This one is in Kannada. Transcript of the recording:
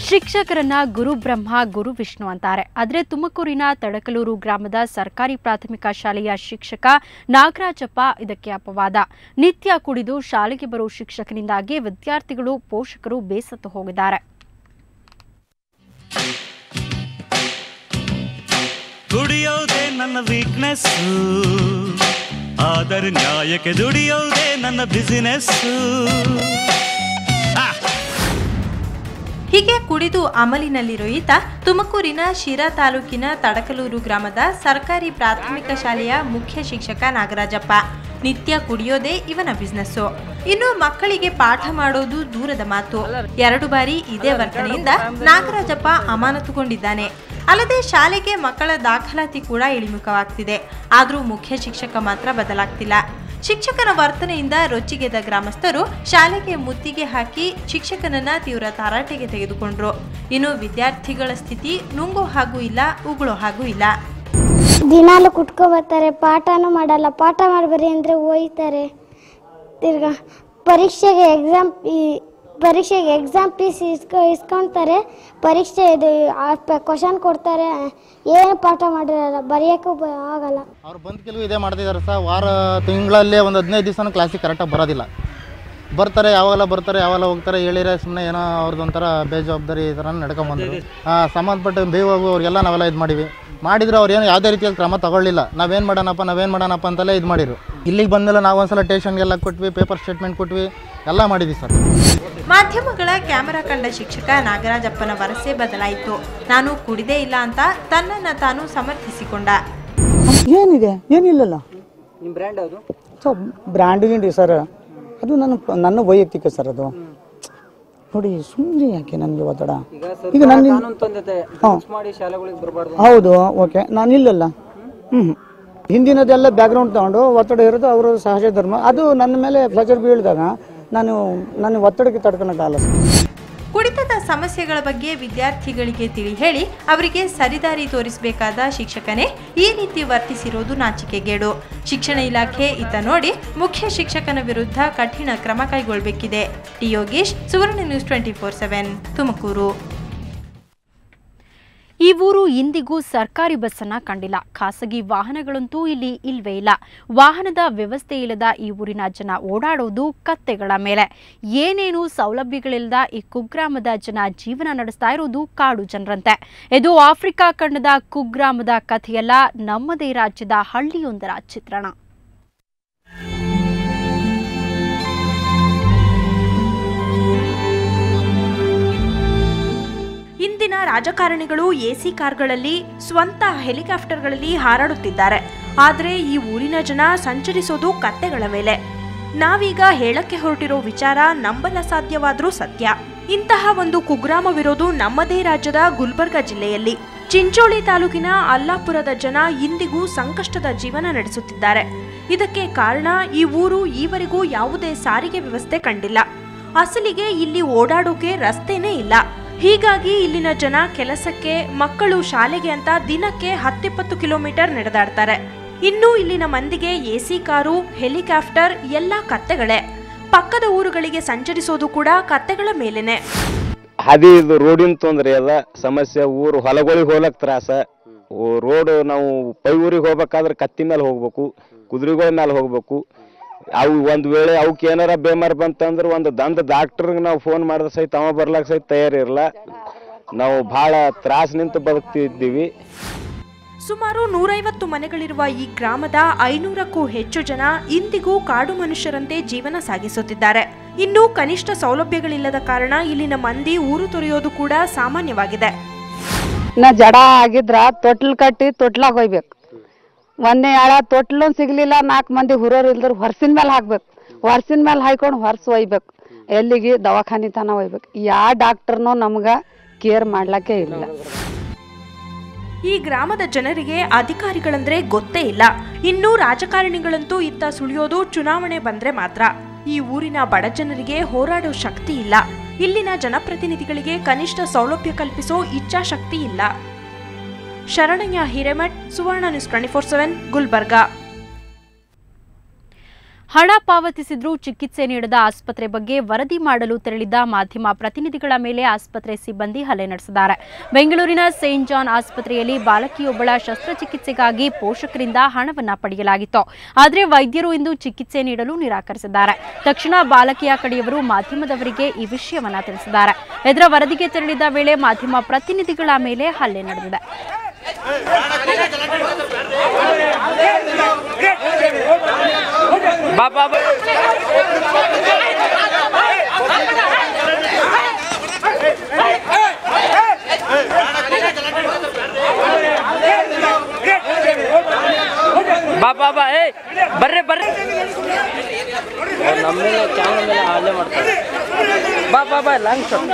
ಶಿಕ್ಷಕರನ್ನ ಗುರು ಬ್ರಹ್ಮ ಗುರು ವಿಷ್ಣು ಅಂತಾರೆ. ಆದರೆ ತುಮಕೂರಿನ ತಡಕಲೂರು ಗ್ರಾಮದ ಸರ್ಕಾರಿ ಪ್ರಾಥಮಿಕ ಶಾಲೆಯ ಶಿಕ್ಷಕ ನಾಗರಾಜಪ್ಪ ಇದಕ್ಕೆ ಅಪವಾದ. ನಿತ್ಯ ಕುಡಿದು ಶಾಲೆಗೆ ಬರೋ ಶಿಕ್ಷಕನಿಂದಾಗಿ ವಿದ್ಯಾರ್ಥಿಗಳು ಪೋಷಕರು ಬೇಸತ್ತು ಹೋಗಿದ್ದಾರೆ. ದುಡಿಯೋದೇ ನನ್ನ ವೀಕ್ನೆಸ್, ಆದರೆ ನ್ಯಾಯಕ್ಕೆ ದುಡಿಯೋದೇ ನನ್ನ ಬಿಸಿನೆಸ್. ಹೀಗೆ ಕುಡಿದು ಅಮಲಿನಲ್ಲಿರೋ ಈತ ತುಮಕೂರಿನ ಶಿರಾ ತಾಲೂಕಿನ ತಡಕಲೂರು ಗ್ರಾಮದ ಸರ್ಕಾರಿ ಪ್ರಾಥಮಿಕ ಶಾಲೆಯ ಮುಖ್ಯ ಶಿಕ್ಷಕ ನಾಗರಾಜಪ್ಪ. ನಿತ್ಯ ಕುಡಿಯೋದೇ ಇವನ ಬಿಸ್ನೆಸ್ಸು. ಇನ್ನು ಮಕ್ಕಳಿಗೆ ಪಾಠ ಮಾಡೋದು ದೂರದ ಮಾತು. 2 ಬಾರಿ ಇದೇ ವರ್ತನೆಯಿಂದ ನಾಗರಾಜಪ್ಪ ಅಮಾನತುಗೊಂಡಿದ್ದಾನೆ. ಅಲ್ಲದೆ ಶಾಲೆಗೆ ಮಕ್ಕಳ ದಾಖಲಾತಿ ಕೂಡ ಇಳಿಮುಖವಾಗ್ತಿದೆ. ಆದರೂ ಮುಖ್ಯ ಶಿಕ್ಷಕ ಮಾತ್ರ ಬದಲಾಗ್ತಿಲ್ಲ. ಶಿಕ್ಷಕನ ವರ್ತನೆಯಿಂದ ರೊಚ್ಚಿಗೆದ್ದ ಗ್ರಾಮಸ್ಥರು ಶಾಲೆಗೆ ಮುತ್ತಿಗೆ ಹಾಕಿ ಶಿಕ್ಷಕನನ್ನ ತೀವ್ರ ತಾರಾಟೆಗೆ ತೆಗೆದುಕೊಂಡ್ರು. ಇನ್ನು ವಿದ್ಯಾರ್ಥಿಗಳ ಸ್ಥಿತಿ ನುಂಗೋ ಹಾಗೂ ಇಲ್ಲ, ಉಗುಳೋ ಹಾಗೂ ಇಲ್ಲ. ದಿನಾಲು ಕುಟ್ಕೊ ಬರ್ತಾರೆ, ಪಾಠನೂ ಮಾಡಲ್ಲ. ಪಾಠ ಮಾಡಬರಿ ಅಂದರೆ ಹೋಯ್ತಾರೆ. ತಿರ್ಗಾ ಪರೀಕ್ಷೆಗೆ ಎಕ್ಸಾಮ್ ಫೀಸ್ ಇಸ್ಕೊಳ್ತಾರೆ. ಪರೀಕ್ಷೆ ಇದು ಕ್ವಶನ್ ಕೊಡ್ತಾರೆ, ಏನು ಪಾಠ ಮಾಡಿರಲ್ಲ, ಬರೆಯೋಕ್ಕೂ ಆಗಲ್ಲ. ಅವ್ರು ಬಂದು ಕೆಲವು ಇದೇ ಮಾಡ್ತಿದ್ದಾರೆ ಸರ್. ತಿಂಗಳಲ್ಲಿ ಒಂದು 15 ದಿವಸನೂ ಕ್ಲಾಸಿಗೆ ಕರೆಕ್ಟಾಗಿ ಬರೋದಿಲ್ಲ. ಬರ್ತಾರೆ, ಯಾವಾಗೆಲ್ಲ ಬರ್ತಾರೆ, ಯಾವೆಲ್ಲ ಹೋಗ್ತಾರೆ. ಹೇಳಿದ್ರೆ ಸುಮ್ಮನೆ ಏನೋ ಅವ್ರದ್ದು ಒಂಥರ ಬೇಜವಾಬ್ದಾರಿ ಈ ಥರ ನಡ್ಕೊಂಬಂದರು. ಸಂಬಂಧಪಟ್ಟ ಬೇವು ಅವ್ರಿಗೆಲ್ಲ ನಾವೆಲ್ಲ ಇದು ಮಾಡಿದ್ರು. ಅವ್ರು ಏನು ಯಾವುದೇ ರೀತಿಯಾದ ಕ್ರಮ ತಗೊಳ್ಳಿಲ್ಲ. ನಾವೇನು ಮಾಡೋಣಪ್ಪ ಅಂತೆಲ್ಲ ಇದು ಮಾಡಿರು. ಇಲ್ಲಿಗೆ ಬಂದಮೇಲೆ ನಾವು ಒಂದ್ಸಲ ಟೇಷನ್ಗೆಲ್ಲ ಕೊಟ್ವಿ, ಪೇಪರ್ ಸ್ಟೇಟ್ಮೆಂಟ್ ಕೊಟ್ವಿ, ಎಲ್ಲ ಮಾಡಿದ್ವಿ ಸರ್. ಮಾಧ್ಯಮಗಳ ಕ್ಯಾಮೆರಾ ಕಂಡ ಶಿಕ್ಷಕ ನಾಗರಾಜಪ್ಪನ ವರಸೆ ಬದಲಾಯಿತು. ನಾನು ಕುಡಿದೇ ಇಲ್ಲ ಅಂತ ತನ್ನನ್ನು ತಾನು ಸಮರ್ಥಿಸಿಕೊಂಡ. ಏನಿದೆ, ಏನಿಲ್ಲಲ್ಲ. ನಿಮ್ಮ ಬ್ರ್ಯಾಂಡ್ ಯಾವುದು? ಬ್ರ್ಯಾಂಡ್ ಸರ್, ಅದು ನನ್ನ ವೈಯಕ್ತಿಕ ಸರ್. ಅದು ನೋಡಿ, ಸುಮ್ಮನೆ ಯಾಕೆ ನನಗೆ ಒತ್ತಡ? ಈಗ ನಾನು ಹೌದು, ಓಕೆ, ನಾನು ಇಲ್ಲಲ್ಲ. ಹಿಂದಿನದೆಲ್ಲ ಬ್ಯಾಕ್ಗ್ರೌಂಡ್ ತಗೊಂಡು ಒತ್ತಡ ಇರೋದು ಅವರ ಸಹಜ ಧರ್ಮ. ಅದು ನನ್ನ ಮೇಲೆ ಪ್ರೆಷರ್ ಬೀಳಿದಾಗ ನನ್ನ ಒತ್ತಡಕ್ಕೆ ತಡ್ಕೊಳಕ್ಕಾಗಲ್ಲ. ಕುಡಿತದ ಸಮಸ್ಯೆಗಳ ಬಗ್ಗೆ ವಿದ್ಯಾರ್ಥಿಗಳಿಗೆ ತಿಳಿ ಹೇಳಿ ಅವರಿಗೆ ಸರಿದಾರಿ ತೋರಿಸಬೇಕಾದ ಶಿಕ್ಷಕನೇ ಈ ರೀತಿ ವರ್ತಿಸಿರೋದು ನಾಚಿಕೆಗೇಡು. ಶಿಕ್ಷಣ ಇಲಾಖೆ ಇತ್ತ ನೋಡಿ ಮುಖ್ಯ ಶಿಕ್ಷಕನ ವಿರುದ್ಧ ಕಠಿಣ ಕ್ರಮ ಕೈಗೊಳ್ಳಬೇಕಿದೆ. ಟಿ ಯೋಗೇಶ್, ಸುವರ್ಣ ನ್ಯೂಸ್ 24/7, ತುಮಕೂರು. ಈ ಊರು ಇಂದಿಗೂ ಸರ್ಕಾರಿ ಬಸ್ಸನ್ನ ಕಂಡಿಲ್ಲ. ಖಾಸಗಿ ವಾಹನಗಳಂತೂ ಇಲ್ಲಿ ಇಲ್ವೇ ಇಲ್ಲ. ವಾಹನದ ವ್ಯವಸ್ಥೆ ಇಲ್ಲದ ಈ ಊರಿನ ಜನ ಓಡಾಡೋದು ಕತ್ತೆಗಳ ಮೇಲೆ. ಏನೇನು ಸೌಲಭ್ಯಗಳಿಲ್ಲದ ಈ ಕುಗ್ರಾಮದ ಜನ ಜೀವನ ನಡೆಸ್ತಾ ಇರೋದು ಕಾಡು ಜನರಂತೆ. ಇದು ಆಫ್ರಿಕಾ ಖಂಡದ ಕುಗ್ರಾಮದ ಕಥೆಯಲ್ಲ, ನಮ್ಮದೇ ರಾಜ್ಯದ ಹಳ್ಳಿಯೊಂದರ ಚಿತ್ರಣ. ಇಂದಿನ ರಾಜಕಾರಣಿಗಳು ಎಸಿ ಕಾರ್ಗಳಲ್ಲಿ, ಸ್ವಂತ ಹೆಲಿಕಾಪ್ಟರ್ಗಳಲ್ಲಿ ಹಾರಾಡುತ್ತಿದ್ದಾರೆ. ಆದರೆ ಈ ಊರಿನ ಜನ ಸಂಚರಿಸೋದು ಕತ್ತೆಗಳ ಮೇಲೆ. ನಾವೀಗ ಹೇಳಕ್ಕೆ ಹೊರಟಿರೋ ವಿಚಾರ ನಂಬಲ ಸಾಧ್ಯವಾದ್ರೂ ಸತ್ಯ. ಇಂತಹ ಒಂದು ಕುಗ್ರಾಮವಿರೋದು ನಮ್ಮದೇ ರಾಜ್ಯದ ಗುಲ್ಬರ್ಗ ಜಿಲ್ಲೆಯಲ್ಲಿ. ಚಿಂಚೋಳಿ ತಾಲೂಕಿನ ಅಲ್ಲಾಪುರದ ಜನ ಇಂದಿಗೂ ಸಂಕಷ್ಟದ ಜೀವನ ನಡೆಸುತ್ತಿದ್ದಾರೆ. ಇದಕ್ಕೆ ಕಾರಣ ಈ ಊರು ಈವರೆಗೂ ಯಾವುದೇ ಸಾರಿಗೆ ವ್ಯವಸ್ಥೆ ಕಂಡಿಲ್ಲ. ಅಸಲಿಗೆ ಇಲ್ಲಿ ಓಡಾಡೋಕೆ ರಸ್ತೆನೇ ಇಲ್ಲ. ಹೀಗಾಗಿ ಇಲ್ಲಿನ ಜನ ಕೆಲಸಕ್ಕೆ, ಮಕ್ಕಳು ಶಾಲೆಗೆ ಅಂತ ದಿನಕ್ಕೆ 10-20 ಕಿಲೋಮೀಟರ್ ನಡೆದಾಡ್ತಾರೆ. ಇನ್ನು ಇಲ್ಲಿನ ಮಂದಿಗೆ ಎಸಿ ಕಾರು, ಹೆಲಿಕಾಪ್ಟರ್ ಎಲ್ಲ ಕತ್ತೆಗಳೇ. ಪಕ್ಕದ ಊರುಗಳಿಗೆ ಸಂಚರಿಸೋದು ಕೂಡ ಕತ್ತೆಗಳ ಮೇಲೇನೆ. ಹಾದಿ ಇದು ರೋಡಿನ ತೊಂದರೆ ಅದ ಸಮಸ್ಯೆ. ಊರು ಹೊಲಗಳಿಗೆ ಹೋಗ್ಲಕ್ ತ್ರಾಸ. ರೋಡ್ ನಾವು ಪೈ ಊರಿಗೆ ಹೋಗ್ಬೇಕಾದ್ರೆ ಕತ್ತಿ ಮೇಲೆ ಹೋಗ್ಬೇಕು, ಕುದುರೆಗಳ ಮೇಲೆ ಹೋಗ್ಬೇಕು. ಅವು ಒಂದ್ ವೇಳೆ ಅವಕ್ಕೆ ಏನಾರ ಬೇಮಾರ್ ಬಂತಂದ್ರೆ ಒಂದು ಡಾಕ್ಟರ್ಗೆ ನಾವು ಫೋನ್ ಮಾಡಿದ್ರೆ ಸಹಿತ ಅವ ಬರ್ಲಾಕ ಸಹಿತ ತಯಾರಿರಲ್ಲ. ನಾವು ಬಹಳ ತ್ರಾಸ ನಿಂತು ಬದುಕ್ತಿದ್ದೀವಿ. ಸುಮಾರು 150 ಮನೆಗಳಿರುವ ಈ ಗ್ರಾಮದ 500ಕ್ಕೂ ಹೆಚ್ಚು ಜನ ಇಂದಿಗೂ ಕಾಡು ಮನುಷ್ಯರಂತೆ ಜೀವನ ಸಾಗಿಸುತ್ತಿದ್ದಾರೆ. ಇನ್ನು ಕನಿಷ್ಠ ಸೌಲಭ್ಯಗಳಿಲ್ಲದ ಕಾರಣ ಇಲ್ಲಿನ ಮಂದಿ ಊರು ತೊರೆಯೋದು ಕೂಡ ಸಾಮಾನ್ಯವಾಗಿದೆ. ಜಡ ಆಗಿದ್ರ ತೊಟ್ಲ್ ಕಟ್ಟಿ ತೊಟ್ಲಾಗ ಹೋಗ್ಬೇಕು. ಒಂದೇ ಆಳ ತೊಟ್ಲು ಸಿಗ್ಲಿಲ್ಲ, 4 ಮಂದಿ ಹುರೋರು ಇಲ್ದ್ರ ಹೊರ್ಸಿನ ಮೇಲೆ ಹಾಕ್ಬೇಕು. ಹೊರ್ಸಿನ ಮೇಲೆ ಹಾಕೊಂಡು ಹೊರ್ಸ್ ಒಯ್ಬೇಕು. ಎಲ್ಲಿಗೆ ದವಾಖಾನಿ ತನ ಒಯ್ಬೇಕು. ಯಾವ ಡಾಕ್ಟರ್ನೂ ನಮ್ಗ ಕೇರ್ ಮಾಡ್ಲಕ್ಕೆ ಇಲ್ಲ. ಈ ಗ್ರಾಮದ ಜನರಿಗೆ ಅಧಿಕಾರಿಗಳಂದ್ರೆ ಗೊತ್ತೇ ಇಲ್ಲ. ಇನ್ನು ರಾಜಕಾರಣಿಗಳಂತೂ ಇತ್ತ ಸುಳಿಯೋದು ಚುನಾವಣೆ ಬಂದ್ರೆ ಮಾತ್ರ. ಈ ಊರಿನ ಬಡ ಜನರಿಗೆ ಹೋರಾಡೋ ಶಕ್ತಿ ಇಲ್ಲ. ಇಲ್ಲಿನ ಜನಪ್ರತಿನಿಧಿಗಳಿಗೆ ಕನಿಷ್ಠ ಸೌಲಭ್ಯ ಕಲ್ಪಿಸೋ ಇಚ್ಛಾಶಕ್ತಿ ಇಲ್ಲ. ಶರಣಯ್ಯ ಹಿರೇಮಠ್, ಸುವರ್ಣ ನ್ಯೂಸ್ 24/7, ಗುಲ್ಬರ್ಗಾ. ಹಣ ಪಾವತಿಸಿದ್ರೂ ಚಿಕಿತ್ಸೆ ನೀಡದ ಆಸ್ಪತ್ರೆ ಬಗ್ಗೆ ವರದಿ ಮಾಡಲು ತೆರಳಿದ್ದ ಮಾಧ್ಯಮ ಪ್ರತಿನಿಧಿಗಳ ಮೇಲೆ ಆಸ್ಪತ್ರೆ ಸಿಬ್ಬಂದಿ ಹಲ್ಲೆ ನಡೆಸಿದ್ದಾರೆ. ಬೆಂಗಳೂರಿನ ಸೇಂಟ್ ಜಾನ್ ಆಸ್ಪತ್ರೆಯಲ್ಲಿ ಬಾಲಕಿಯೊಬ್ಬಳ ಶಸ್ತ್ರಚಿಕಿತ್ಸೆಗಾಗಿ ಪೋಷಕರಿಂದ ಹಣವನ್ನು ಪಡೆಯಲಾಗಿತ್ತು. ಆದರೆ ವೈದ್ಯರು ಇಂದು ಚಿಕಿತ್ಸೆ ನೀಡಲು ನಿರಾಕರಿಸಿದ್ದಾರೆ. ತಕ್ಷಣ ಬಾಲಕಿಯ ಕಡೆಯವರು ಮಾಧ್ಯಮದವರಿಗೆ ಈ ವಿಷಯವನ್ನು ತಿಳಿಸಿದ್ದಾರೆ. ಇದರ ವರದಿಗೆ ತೆರಳಿದ ವೇಳೆ ಮಾಧ್ಯಮ ಪ್ರತಿನಿಧಿಗಳ ಮೇಲೆ ಹಲ್ಲೆ ನಡೆದಿದೆ. ಬರ್ರಿ ಬರ್ರಿ ನಮ್ಮ ಚಾನಲ್ ಮೇಲೆ ಹಲ್ಲೆ ಮಾಡ್ತಾರೆ. ಬಾ ಲಾಂಗ್ ಶಾಟ್